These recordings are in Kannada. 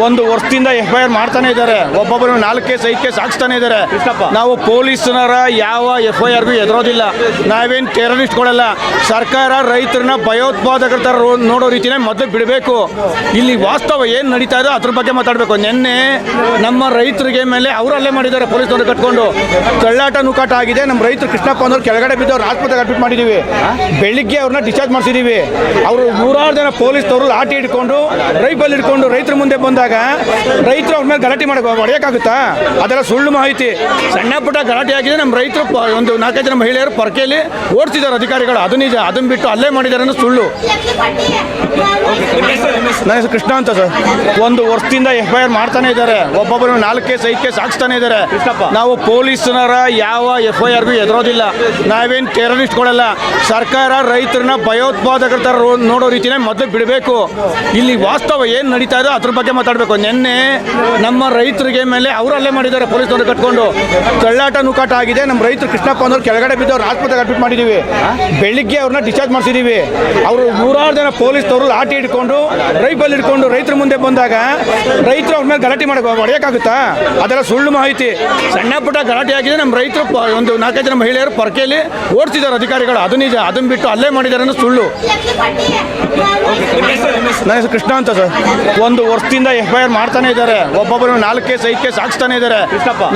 ಒಂದು ವರ್ಷದಿಂದ FIR ಮಾಡ್ತಾನೆ ಇದ್ದಾರೆ. ಒಬ್ಬೊಬ್ಬರು 4 ಕೇಸ್ 5 ಕೇಸ್ ಹಾಕ್ಸ್ತಾನೆ ಇದ್ದಾರೆ. ನಾವು ಪೊಲೀಸ್ನರ ಯಾವ FIRಗೂ ಎದುರೋದಿಲ್ಲ. ನಾವೇನು ಟೆರರಿಸ್ಟ್ಗಳಲ್ಲ. ಸರ್ಕಾರ ರೈತರನ್ನ ಭಯೋತ್ಪಾದಕರ ಥರ ನೋಡೋ ರೀತಿನೇ ಮೊದಲು ಬಿಡಬೇಕು. ಇಲ್ಲಿ ವಾಸ್ತವ ಏನು ನಡೀತಾ ಇದೆ ಅದ್ರ ಬಗ್ಗೆ ಮಾತಾಡಬೇಕು. ನಿನ್ನೆ ನಮ್ಮ ರೈತರಿಗೆ ಮೇಲೆ ಅವರಲ್ಲೇ ಮಾಡಿದ್ದಾರೆ ಪೊಲೀಸ್ನವರು ಕಟ್ಕೊಂಡು. ಕಳ್ಳಾಟ ನುಕಾಟ ಆಗಿದೆ. ನಮ್ಮ ರೈತರು ಕೃಷ್ಣಪ್ಪ ಅನ್ನೋರು ಕೆಳಗಡೆ ಬಿದ್ದವ್ರು ಆಸ್ಪತ್ರೆಗೆ ಅಡ್ಮಿಟ್ ಮಾಡಿದ್ದೀವಿ. ಬೆಳಿಗ್ಗೆ ಅವ್ರನ್ನ ಡಿಸ್ಚಾರ್ಜ್ ಮಾಡಿಸಿದ್ದೀವಿ. ಅವರು 100 ಜನ ಪೊಲೀಸ್ನವರು ಲಾಠಿ ಹಿಡ್ಕೊಂಡು ರೈಫಲ್ ಹಿಡ್ಕೊಂಡು ರೈತರ ಮುಂದೆ ಬಂದಾಗ ರೈತರು ಅವ್ರ ಮೇಲೆ ಗಲಾಟೆ ಹೊಡೆಯೋಕ್ಕಾಗುತ್ತಾ? ಅದೆಲ್ಲ ಸುಳ್ಳು ಮಾಹಿತಿ. ಸಣ್ಣ ಪುಟ್ಟ ಗಲಾಟೆ ಆಗಿದೆ. ನಮ್ಮ ರೈತರು ಒಂದು 4-5 ಜನ ಮಹಿಳೆಯರು ಪರಕೆಯಲ್ಲಿ ಓಡಿಸಿದ್ದಾರೆ ಅಧಿಕಾರಿಗಳು. ಅದು ನಿಜ. ಅದನ್ನು ಬಿಟ್ಟು ಅಲ್ಲೇ ಮಾಡಿದ್ದಾರೆ ಅನ್ನೋ ಸುಳ್ಳು. ನನ್ನ ಹೆಸರು ಕೃಷ್ಣ ಅಂತ ಸರ್. ಒಂದು ವರ್ಷದಿಂದ FIR ಮಾಡ್ತಾನೆ ಇದ್ದಾರೆ. ಒಬ್ಬೊಬ್ಬರು 4 ಕೇಸ್ 5 ಕೇಸ್ ಹಾಕ್ಸ್ತಾನೆ ಇದ್ದಾರೆ. ನಾವು ಪೊಲೀಸ್ನರ ಯಾವ FIRಗೂ ಎದುರೋದಿಲ್ಲ. ನಾವೇನು ಟೆರರಿಸ್ಟ್ಗಳಲ್ಲ. ಸರ್ಕಾರ ರೈತರನ್ನ ಭಯೋತ್ಪಾದಕರ ಥರ ನೋಡೋ ರೀತಿನೇ ಮೊದಲು ಬಿಡಬೇಕು. ಇಲ್ಲಿ ವಾಸ್ತವ ಏನು ನಡೀತಾ ಇದೆ ಅದ್ರ ಬಗ್ಗೆ ಮಾತಾಡಬೇಕು. ನಿನ್ನೆ ನಮ್ಮ ರೈತರಿಗೆ ಮೇಲೆ ಅವರಲ್ಲೇ ಮಾಡಿದ್ದಾರೆ ಪೊಲೀಸ್ನವರು ಕಟ್ಕೊಂಡು. ಕಳ್ಳಾಟ ನುಕಾಟ ಆಗಿದೆ. ನಮ್ಮ ರೈತರು ಕೃಷ್ಣಪ್ಪ ಅನ್ನೋರು ಕೆಳಗಡೆ ಬಿದ್ದವ್ರು ಆಸ್ಪತ್ರೆಗೆ ಅಡ್ಮಿಟ್ ಮಾಡಿದ್ದೀವಿ. ಬೆಳಿಗ್ಗೆ ಅವ್ರನ್ನ ಡಿಸ್ಚಾರ್ಜ್ ಮಾಡಿಸಿದ್ದೀವಿ. ಅವರು 100 ಜನ ಪೊಲೀಸ್ನವರು ಲಾಠಿ ಹಿಡ್ಕೊಂಡು ರೈಫಲ್ ಹಿಡ್ಕೊಂಡು ರೈತರ ಮುಂದೆ ಬಂದಾಗ ರೈತರು ಅವ್ರ ಮೇಲೆ ಗಲಾಟೆ ಹೊಡೆಯೋಕ್ಕಾಗುತ್ತಾ? ಅದೆಲ್ಲ ಸುಳ್ಳು ಮಾಹಿತಿ. ಸಣ್ಣ ಪುಟ್ಟ ಗಲಾಟೆ ಆಗಿದೆ. ನಮ್ಮ ರೈತರು ಒಂದು 4-5 ಜನ ಮಹಿಳೆಯರು ಪರಕೆಯಲ್ಲಿ ಓಡಿಸಿದ್ದಾರೆ ಅಧಿಕಾರಿಗಳು. ಅದು ನಿಜ. ಅದನ್ನು ಬಿಟ್ಟು ಅಲ್ಲೇ ಮಾಡಿದ್ದಾರೆ ಅನ್ನೋ ಸುಳ್ಳು. ನನ್ನ ಹೆಸರು ಕೃಷ್ಣ ಅಂತ ಸರ್. ಒಂದು ವರ್ಷದಿಂದ FIR ಮಾಡ್ತಾನೆ ಇದ್ದಾರೆ. ಒಬ್ಬೊಬ್ಬರು 4 ಕೇಸ್ 5 ಕೇಸ್ ಹಾಕ್ಸ್ತಾನೆ ಇದ್ದಾರೆ.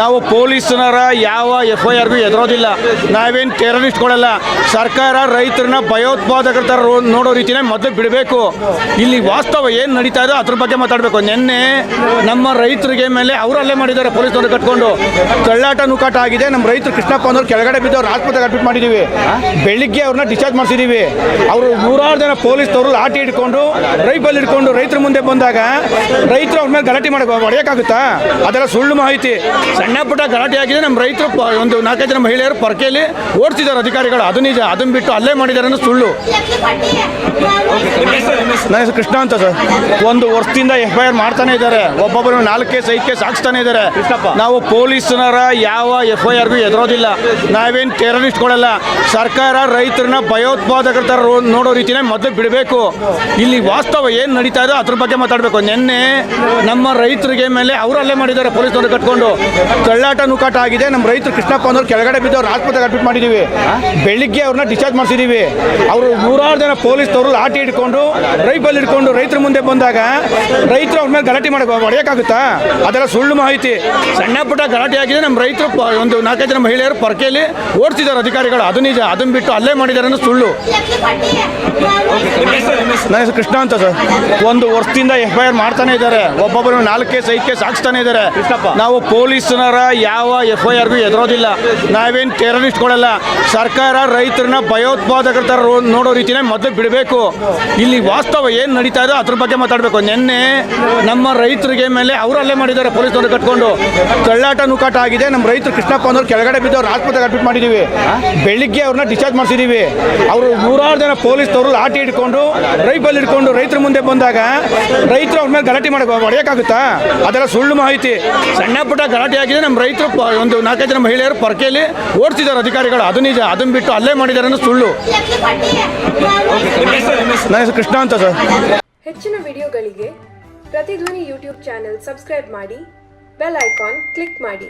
ನಾವು ಪೊಲೀಸ್ನರ ಯಾವ FIRಗೂ ಎದುರೋದಿಲ್ಲ. ನಾವೇನು ಟೆರರಿಸ್ಟ್ಗಳಲ್ಲ. ಸರ್ಕಾರ ರೈತರನ್ನ ಭಯೋತ್ಪಾದಕರ ಥರ ನೋಡೋ ರೀತಿನೇ ಮೊದಲು ಬಿಡಬೇಕು. ಇಲ್ಲಿ ವಾಸ್ತವ ಏನು ನಡೀತಾ ಇದೆ ಅದ್ರ ಬಗ್ಗೆ ಮಾತಾಡಬೇಕು. ನಿನ್ನೆ ನಮ್ಮ ರೈತರಿಗೆ ಮೇಲೆ ಅವರಲ್ಲೇ ಮಾಡಿದ್ದಾರೆ ಪೊಲೀಸ್ನವರು ಕಟ್ಕೊಂಡು. ಕಳ್ಳಾಟ ನುಕಾಟ ಆಗಿದೆ. ನಮ್ಮ ರೈತರು ಕೃಷ್ಣಪ್ಪ ಅನ್ನೋರು ಕೆಳಗಡೆ ಬಿದ್ದವ್ರು ಆಸ್ಪತ್ರೆಗೆ ಅಡ್ಮಿಟ್ ಮಾಡಿದ್ದೀವಿ. ಬೆಳಿಗ್ಗೆ ಅವ್ರನ್ನ ಡಿಸ್ಚಾರ್ಜ್ ಮಾಡಿಸಿದ್ದೀವಿ. ಅವರು 100 ಜನ ಪೊಲೀಸ್ನವರು ಲಾಠಿ ಹಿಡ್ಕೊಂಡು ರೈಫಲ್ ಹಿಡ್ಕೊಂಡು ರೈತರ ಮುಂದೆ ಬಂದಾಗ ರೈತರು ಅವ್ರ ಮೇಲೆ ಗಲಾಟೆ ಹೊಡೆಯೋಕ್ಕಾಗುತ್ತಾ? ಅದೆಲ್ಲ ಸುಳ್ಳು ಮಾಹಿತಿ. ಸಣ್ಣ ಪುಟ್ಟ ಗಲಾಟೆ ಆಗಿದೆ. ನಮ್ಮ ರೈತರು ಒಂದು 4-5 ಜನ ಮಹಿಳೆಯರು ಪರಕೆಯಲ್ಲಿ ಓಡಿಸಿದ್ದಾರೆ ಅಧಿಕಾರಿಗಳು. ಅದು ನಿಜ. ಅದನ್ನು ಬಿಟ್ಟು ಅಲ್ಲೇ ಮಾಡಿದ್ದಾರೆ ಅನ್ನೋ ಸುಳ್ಳು. ನನ್ನ ಹೆಸರು ಕೃಷ್ಣ ಅಂತ ಸರ್. ಒಂದು ವರ್ಷದಿಂದ FIR ಮಾಡ್ತಾನೆ ಇದ್ದಾರೆ. ಒಬ್ಬೊಬ್ಬರು 4 ಕೇಸ್ 5 ಕೇಸ್ ಹಾಕ್ಸ್ತಾನೆ ಇದ್ದಾರೆ. ನಾವು ಪೊಲೀಸ್ನರ ಯಾವ FIRಗೂ ಎದುರೋದಿಲ್ಲ. ನಾವೇನು ಟೆರರಿಸ್ಟ್ಗಳಲ್ಲ. ಸರ್ಕಾರ ರೈತರನ್ನ ಭಯೋತ್ಪಾದಕರ ಥರ ನೋಡೋ ರೀತಿನೇ ಮೊದಲು ಬಿಡಬೇಕು. ಇಲ್ಲಿ ವಾಸ್ತವ ಏನು ನಡೀತಾ ಇದೆ ಅದ್ರ ಬಗ್ಗೆ ಮಾತಾಡಬೇಕು. ನಿನ್ನೆ ನಮ್ಮ ರೈತರಿಗೆ ಮೇಲೆ ಅವರಲ್ಲೇ ಮಾಡಿದ್ದಾರೆ ಪೊಲೀಸ್ನವರು ಕಟ್ಕೊಂಡು. ಕಳ್ಳಾಟ ನುಕಾಟ ಆಗಿದೆ. ನಮ್ಮ ರೈತರು ಕೃಷ್ಣಪ್ಪ ಅನ್ನೋರು ಕೆಳಗಡೆ ಬಿದ್ದವ್ರು ಆಸ್ಪತ್ರೆಗೆ ಅಡ್ಮಿಟ್ ಮಾಡಿದ್ದೀವಿ. ಬೆಳಿಗ್ಗೆ ಅವ್ರನ್ನ ಡಿಸ್ಚಾರ್ಜ್ ಮಾಡಿಸಿದ್ದೀವಿ. ಅವರು 100 ಜನ ಪೊಲೀಸ್ನವರು ಲಾಠಿ ಹಿಡ್ಕೊಂಡು ರೈಫಲ್ ಹಿಡ್ಕೊಂಡು ರೈತರ ಮುಂದೆ ಬಂದಾಗ ರೈತರು ಅವ್ರ ಮೇಲೆ ಗಲಾಟೆ ಹೊಡೆಯೋಕ್ಕಾಗುತ್ತಾ? ಅದೆಲ್ಲ ಸುಳ್ಳು ಮಾಹಿತಿ. ಸಣ್ಣ ಪುಟ್ಟ ಗಲಾಟೆ ಆಗಿದೆ. ನಮ್ಮ ರೈತರು ಒಂದು 4-5 ಜನ ಮಹಿಳೆಯರು ಪರಕೆಯಲ್ಲಿ ಓಡಿಸಿದ್ದಾರೆ ಅಧಿಕಾರಿಗಳು. ಅದು ನಿಜ. ಅದನ್ನು ಬಿಟ್ಟು ಅಲ್ಲೇ ಮಾಡಿದ್ದಾರೆ ಅನ್ನೋ ಸುಳ್ಳು. ನನ್ನ ಹೆಸರು ಕೃಷ್ಣ ಅಂತ ಸರ್. ಒಂದು ವರ್ಷದಿಂದ FIR ಮಾಡ್ತಾನೆ ಇದ್ದಾರೆ. ಒಬ್ಬೊಬ್ಬರು 4 ಕೇಸ್ 5 ಕೇಸ್ ಹಾಕ್ಸ್ತಾನೆ ಇದ್ದಾರೆ. ನಾವು ಪೊಲೀಸ್ನರ ಯಾವ FIRಗೂ ಎದುರೋದಿಲ್ಲ. ನಾವೇನು ಟೆರರಿಸ್ಟ್ಗಳಲ್ಲ. ಸರ್ಕಾರ ರೈತರನ್ನ ಭಯೋತ್ಪಾದಕರ ಥರ ನೋಡೋ ರೀತಿನೇ ಮೊದಲು ಬಿಡಬೇಕು. ಇಲ್ಲಿ ವಾಸ್ತವ ಏನು ನಡೀತಾ ಇದೆ ಅದ್ರ ಬಗ್ಗೆ ಮಾತಾಡಬೇಕು. ನಿನ್ನೆ ನಮ್ಮ ರೈತರಿಗೆ ಮೇಲೆ ಅವರಲ್ಲೇ ಮಾಡಿದ್ದಾರೆ ಪೊಲೀಸ್ನವರು ಕಟ್ಕೊಂಡು. ಕಳ್ಳಾಟ ನುಕಾಟ ಆಗಿದೆ. ನಮ್ಮ ರೈತರು ಕೃಷ್ಣಪ್ಪ ಅನ್ನೋರು ಕೆಳಗಡೆ ಬಿದ್ದವ್ರು ಆಸ್ಪತ್ರೆಗೆ ಅಡ್ಮಿಟ್ ಮಾಡಿದ್ದೀವಿ. ಬೆಳಿಗ್ಗೆ ಅವ್ರನ್ನ ಡಿಸ್ಚಾರ್ಜ್ ಮಾಡಿಸಿದ್ದೀವಿ. ಅವರು 100 ಜನ ಪೊಲೀಸ್ನವರು ಲಾಠಿ ಹಿಡ್ಕೊಂಡು ರೈಫಲ್ ಹಿಡ್ಕೊಂಡು ರೈತರ ಮುಂದೆ ಬಂದಾಗ ರೈತರು ಅವ್ರ ಮೇಲೆ ಗಲಾಟೆ ಹೊಡೆಯೋಕ್ಕಾಗುತ್ತಾ? ಅದೆಲ್ಲ ಸುಳ್ಳು ಮಾಹಿತಿ. ಸಣ್ಣ ಪುಟ್ಟ ಗಲಾಟೆ ಆಗಿದೆ. ನಮ್ಮ ರೈತರು ಒಂದು 4-5 ಜನ ಮಹಿಳೆಯರು ಪರಕೆಯಲ್ಲಿ ಓಡಿಸಿದ್ದಾರೆ ಅಧಿಕಾರಿಗಳು. ಅದು ನಿಜ. ಅದನ್ನು ಬಿಟ್ಟು ಅಲ್ಲೇ ಮಾಡಿದ್ದಾರೆ ಅನ್ನೋ ಸುಳ್ಳು. ನನ್ನ ಹೆಸರು ಕೃಷ್ಣ ಅಂತ ಸರ್. ಹೆಚ್ಚಿನ ವಿಡಿಯೋಗಳಿಗೆ ಪ್ರತಿಧ್ವನಿ ಯೂಟ್ಯೂಬ್ ಚಾನೆಲ್ ಸಬ್ಸ್ಕ್ರೈಬ್ ಮಾಡಿ, ಬೆಲ್ ಐಕಾನ್ ಕ್ಲಿಕ್ ಮಾಡಿ.